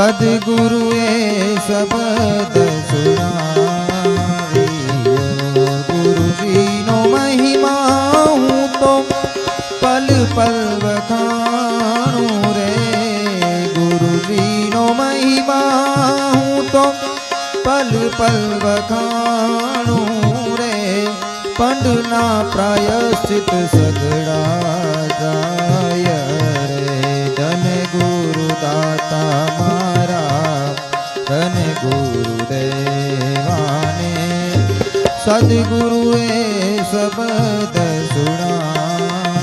સદગુરુએ શબ્દ સુણાવ્યો, ગુરુજીનો મહિમા હું તો પલ પલ વખાણું રે, ગુરુજીનો મહિમા હું તો પલ પલ વખાણું રે, પંડના પ્રાયશ્ચિત સગડા જાય રે, ધન ગુરુ દાતા મારા, ધન ગુરુદેવાને સદગુરુએ શબ્દ સુણા